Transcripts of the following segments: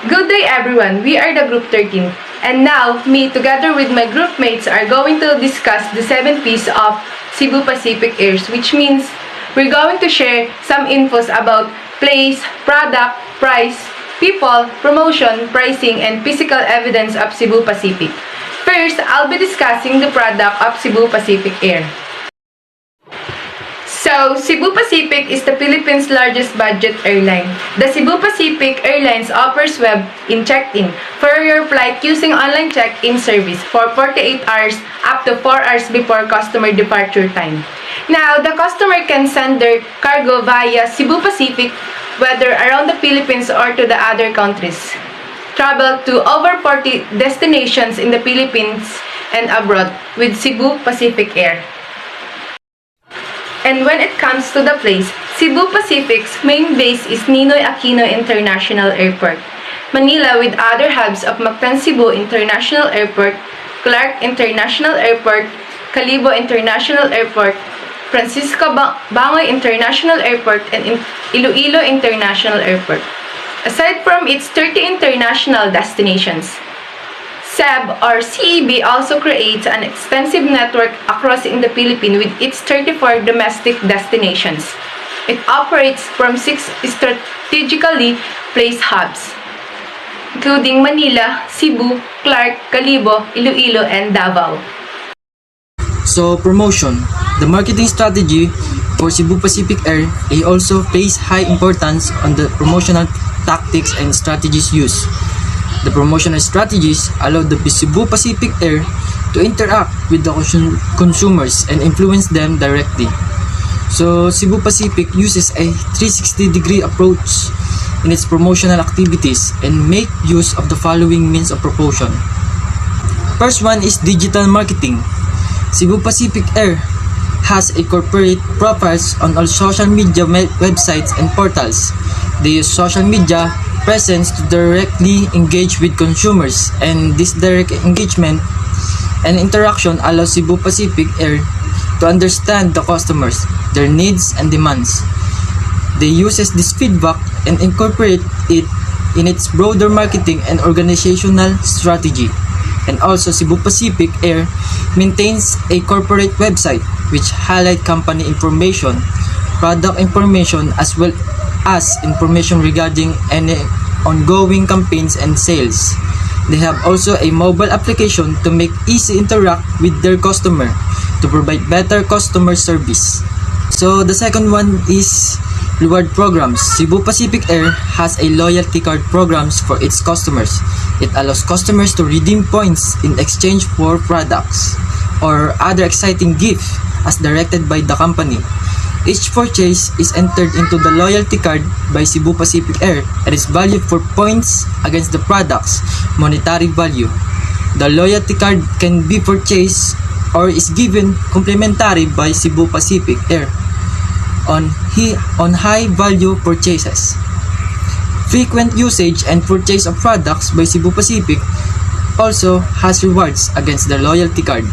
Good day everyone, we are the Group 13 and now me together with my group mates are going to discuss the 7P's of Cebu Pacific Airs, which means we're going to share some infos about place, product, price, people, promotion, pricing, and physical evidence of Cebu Pacific. First, I'll be discussing the product of Cebu Pacific Air. So, Cebu Pacific is the Philippines' largest budget airline. The Cebu Pacific Airlines offers web-in check-in for your flight using online check-in service for 48 hours up to 4 hours before customer departure time. Now, the customer can send their cargo via Cebu Pacific, whether around the Philippines or to the other countries. Travel to over 40 destinations in the Philippines and abroad with Cebu Pacific Air. And when it comes to the place, Cebu Pacific's main base is Ninoy Aquino International Airport, Manila with other hubs of Mactan Cebu International Airport, Clark International Airport, Calibo International Airport, Francisco Bangoy International Airport, and Iloilo International Airport. Aside from its 30 international destinations, CEB or CEB also creates an extensive network across in the Philippines with its 34 domestic destinations. It operates from 6 strategically placed hubs, including Manila, Cebu, Clark, Calibo, Iloilo, and Davao. So, promotion. The marketing strategy for Cebu Pacific Air also places high importance on the promotional tactics and strategies used. The promotional strategies allow the Cebu Pacific Air to interact with the consumers and influence them directly. So, Cebu Pacific uses a 360-degree approach in its promotional activities and make use of the following means of promotion. First one is digital marketing. Cebu Pacific Air has a corporate profiles on all social media websites and portals. They use social media presence to directly engage with consumers, and this direct engagement and interaction allows Cebu Pacific Air to understand the customers, their needs and demands. They uses this feedback and incorporate it in its broader marketing and organizational strategy. And also Cebu Pacific Air maintains a corporate website which highlight company information, product information, as well as information regarding any ongoing campaigns and sales. They have also a mobile application to make easy interact with their customer to provide better customer service. So the second one is reward programs. Cebu Pacific Air has a loyalty card programs for its customers. It allows customers to redeem points in exchange for products or other exciting gifts as directed by the company. Each purchase is entered into the loyalty card by Cebu Pacific Air and is valued for points against the product's monetary value. The loyalty card can be purchased or is given complimentary by Cebu Pacific Air on high value purchases. Frequent usage and purchase of products by Cebu Pacific also has rewards against the loyalty card.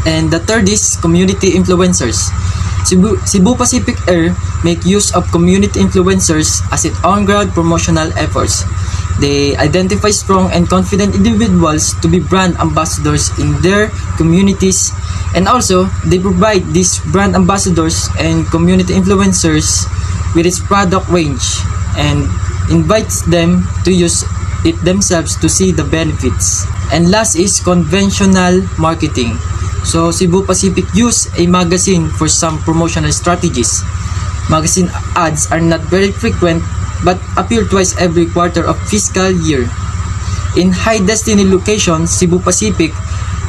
And the third is community influencers. Cebu Pacific Air make use of community influencers as its on-ground promotional efforts. They identify strong and confident individuals to be brand ambassadors in their communities, and also they provide these brand ambassadors and community influencers with its product range and invites them to use it themselves to see the benefits. And last is conventional marketing. So Cebu Pacific use a magazine for some promotional strategies. Magazine ads are not very frequent but appear twice every quarter of fiscal year. In high destiny locations, Cebu Pacific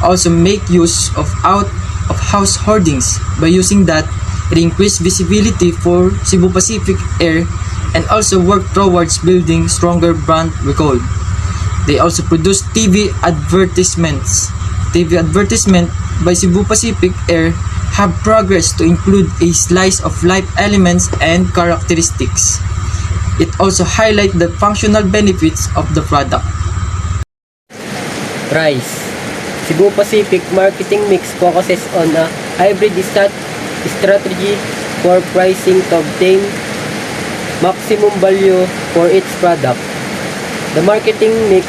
also make use of out-of-house hoardings. By using that, it increased visibility for Cebu Pacific Air and also work towards building stronger brand recall. They also produce TV advertisements. TV advertisement by Cebu Pacific Air have progressed to include a slice of life elements and characteristics. It also highlights the functional benefits of the product. Price. Cebu Pacific marketing mix focuses on a hybrid strategy for pricing to obtain maximum value for its product. The marketing mix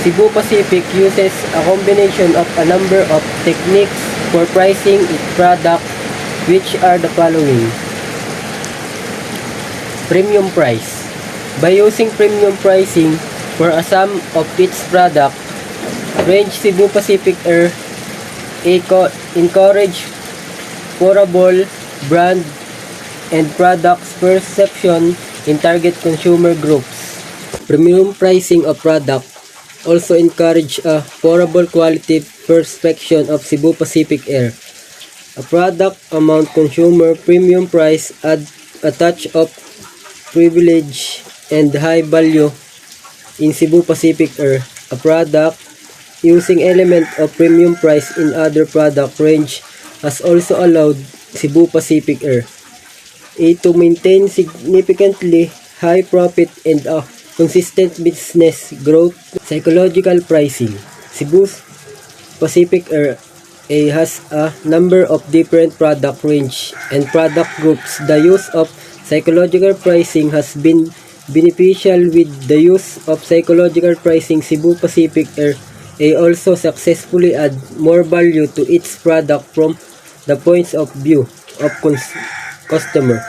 Cebu Pacific uses a combination of a number of techniques for pricing its product, which are the following. Premium price. By using premium pricing for a sum of its product, range Cebu Pacific Air encourage affordable brand and products perception in target consumer groups. Premium pricing of product also encourage a affordable quality perception of Cebu Pacific Air. A product amount consumer premium price add a touch of privilege and high value in Cebu Pacific Air. A product using element of premium price in other product range has also allowed Cebu Pacific Air to maintain significantly high profit and a consistent business growth. Psychological pricing. Cebu Pacific Air has a number of different product range and product groups. The use of psychological pricing has been beneficial. With the use of psychological pricing, Cebu Pacific Air also successfully add more value to its product from the points of view of customer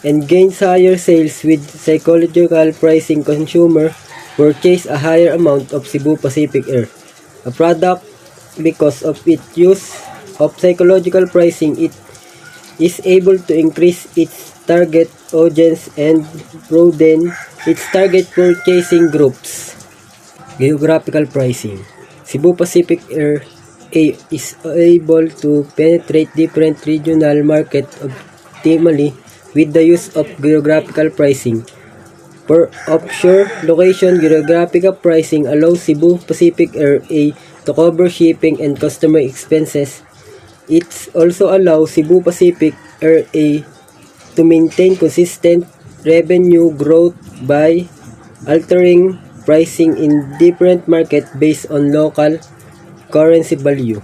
and gains higher sales. With psychological pricing, consumer purchase a higher amount of Cebu Pacific Air. A product, because of its use of psychological pricing, it is able to increase its target audience and broaden its target purchasing groups. Geographical pricing. Cebu Pacific Air is able to penetrate different regional markets optimally with the use of geographical pricing. For offshore location, geographical pricing allows Cebu Pacific Air to cover shipping and customer expenses. It also allows Cebu Pacific Air to maintain consistent revenue growth by altering pricing in different markets based on local currency value.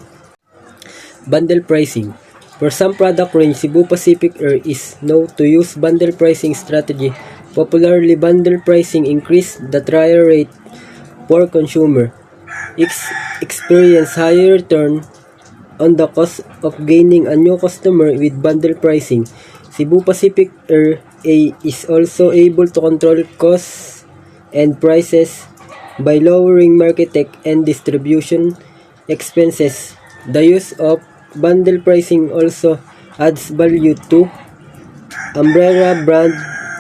Bundle pricing. For some product range, Cebu Pacific Air is known to use bundle pricing strategy. Popularly, bundle pricing increase the trial rate for consumer. Experience higher return on the cost of gaining a new customer with bundle pricing. Cebu Pacific Air is also able to control costs and prices by lowering marketing and distribution expenses. The use of bundle pricing also adds value to umbrella brand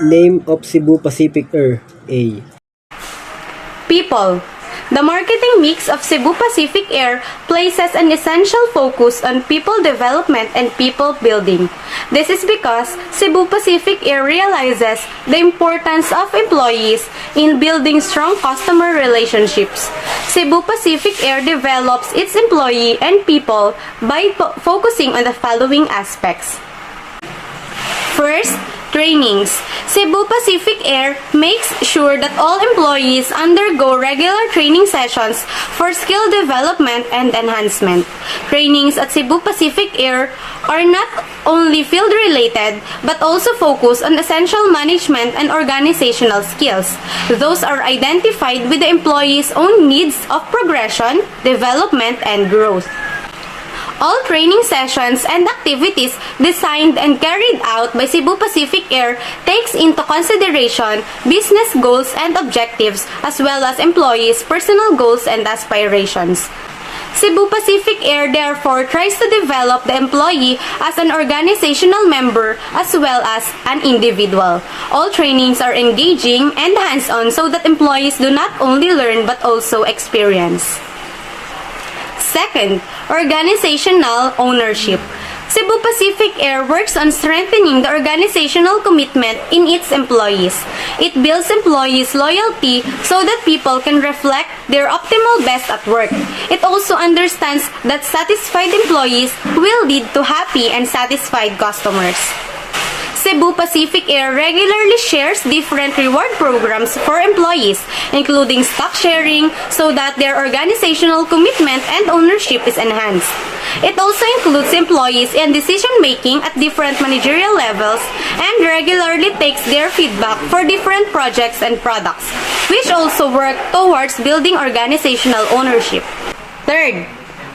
name of Cebu Pacific Air. People. The marketing mix of Cebu Pacific Air places an essential focus on people development and people building. This is because Cebu Pacific Air realizes the importance of employees in building strong customer relationships. Cebu Pacific Air develops its employee and people by focusing on the following aspects. First, trainings. Cebu Pacific Air makes sure that all employees undergo regular training sessions for skill development and enhancement. Trainings at Cebu Pacific Air are not only field-related but also focus on essential management and organizational skills. Those are identified with the employees' own needs of progression, development, and growth. All training sessions and activities designed and carried out by Cebu Pacific Air takes into consideration business goals and objectives as well as employees' personal goals and aspirations. Cebu Pacific Air therefore tries to develop the employee as an organizational member as well as an individual. All trainings are engaging and hands-on so that employees do not only learn but also experience. Second, organizational ownership. Cebu Pacific Air works on strengthening the organizational commitment in its employees. It builds employees' loyalty so that people can reflect their optimal best at work. It also understands that satisfied employees will lead to happy and satisfied customers. Cebu Pacific Air regularly shares different reward programs for employees, including stock sharing, so that their organizational commitment and ownership is enhanced. It also includes employees in decision-making at different managerial levels and regularly takes their feedback for different projects and products. which also work towards building organizational ownership. Third,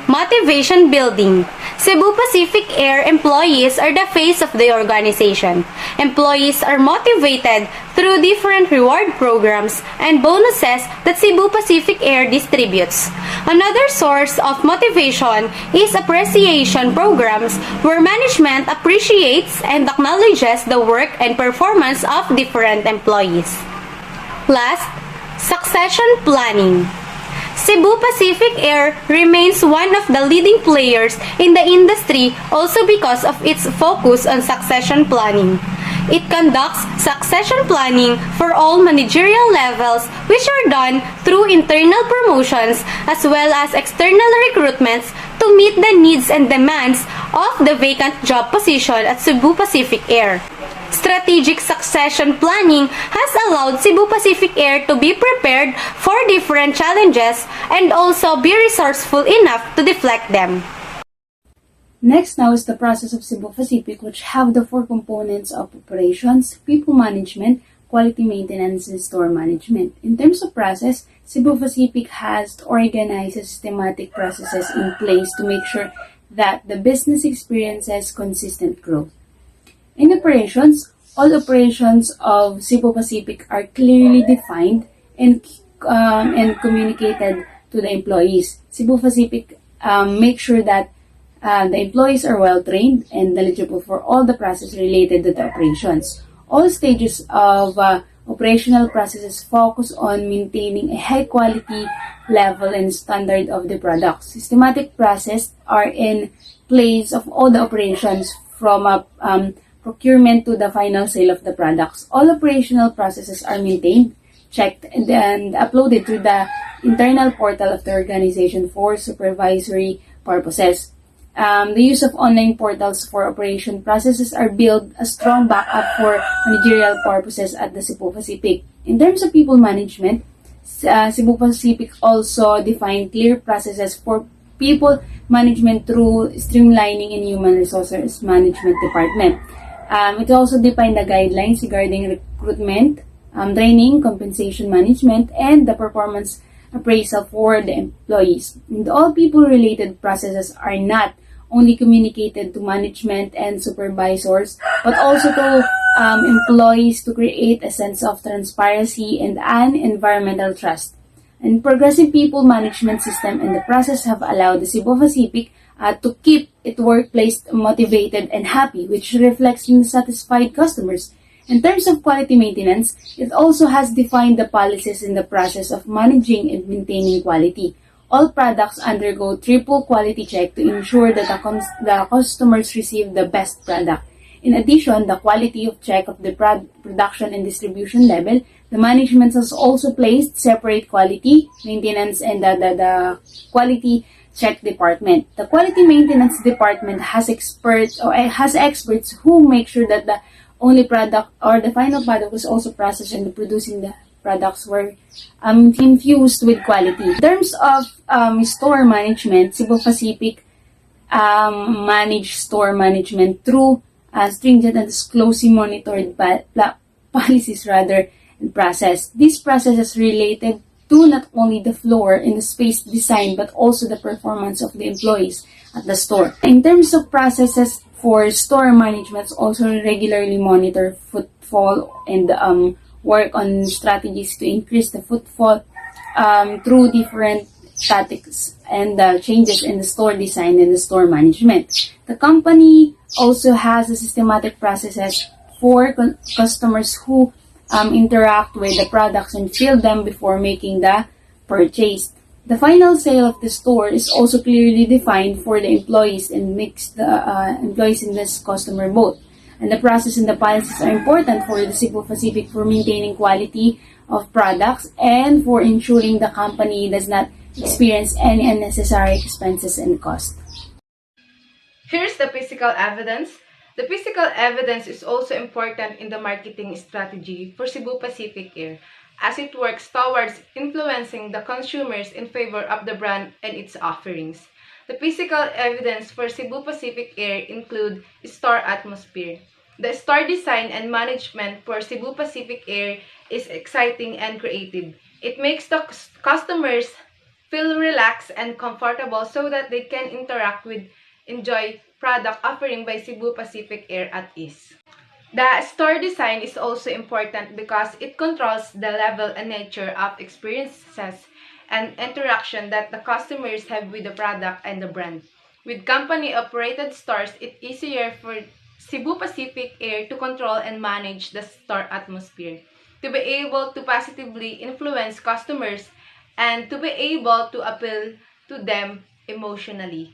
motivation building. Cebu Pacific Air employees are the face of the organization. Employees are motivated through different reward programs and bonuses that Cebu Pacific Air distributes. Another source of motivation is appreciation programs where management appreciates and acknowledges the work and performance of different employees. Last, succession planning. Cebu Pacific Air remains one of the leading players in the industry also because of its focus on succession planning. It conducts succession planning for all managerial levels, which are done through internal promotions as well as external recruitments to meet the needs and demands of the vacant job position at Cebu Pacific Air. Strategic succession planning has allowed Cebu Pacific Air to be prepared for different challenges and also be resourceful enough to deflect them. Next now is the process of Cebu Pacific, which have the four components of operations, people management, quality maintenance, and store management. In terms of process, Cebu Pacific has organized systematic processes in place to make sure that the business experiences consistent growth. In operations, all operations of Cebu Pacific are clearly defined and communicated to the employees. Cebu Pacific makes sure that the employees are well trained and eligible for all the processes related to the operations. All stages of operational processes focus on maintaining a high quality level and standard of the products. Systematic processes are in place of all the operations from procurement to the final sale of the products. All operational processes are maintained, checked, and uploaded to the internal portal of the organization for supervisory purposes. The use of online portals for operation processes are built a strong backup for managerial purposes at the Cebu Pacific. In terms of people management, Cebu Pacific also defined clear processes for people management through streamlining in human resources management department. It also defined the guidelines regarding recruitment, training, compensation management, and the performance appraisal for the employees. And all people-related processes are not only communicated to management and supervisors, but also to employees to create a sense of transparency and an environmental trust. And progressive people management system and the process have allowed the Cebu Pacific to keep its workplace motivated and happy, which reflects in satisfied customers. In terms of quality maintenance, it also has defined the policies in the process of managing and maintaining quality. All products undergo triple quality check to ensure that the customers receive the best product. In addition, the quality of check of the production and distribution level, the management has also placed separate quality maintenance and the quality check department. The quality maintenance department has experts who make sure that the only product or the final product was also processed and producing the products were infused with quality. In terms of store management, Cebu Pacific manage store management through stringent and closely monitored policies and process. These processes related to not only the floor and the space design but also the performance of the employees at the store. In terms of processes for store management, also regularly monitor footfall and work on strategies to increase the footfall through different tactics and changes in the store design and the store management. The company also has a systematic processes for customers who interact with the products and feel them before making the purchase. The final sale of the store is also clearly defined for the employees and makes the employees in this customer both. And the process and the policies are important for the Cebu Pacific for maintaining quality of products and for ensuring the company does not experience any unnecessary expenses and costs. Here's the physical evidence. The physical evidence is also important in the marketing strategy for Cebu Pacific Air, as it works towards influencing the consumers in favor of the brand and its offerings. The physical evidence for Cebu Pacific Air include store atmosphere. The store design and management for Cebu Pacific Air is exciting and creative. It makes the customers feel relaxed and comfortable so that they can interact with enjoy product offering by Cebu Pacific Air at ease. The store design is also important because it controls the level and nature of experiences and interaction that the customers have with the product and the brand. With company-operated stores, it's easier for Cebu Pacific Air to control and manage the store atmosphere, to be able to positively influence customers, and to be able to appeal to them emotionally.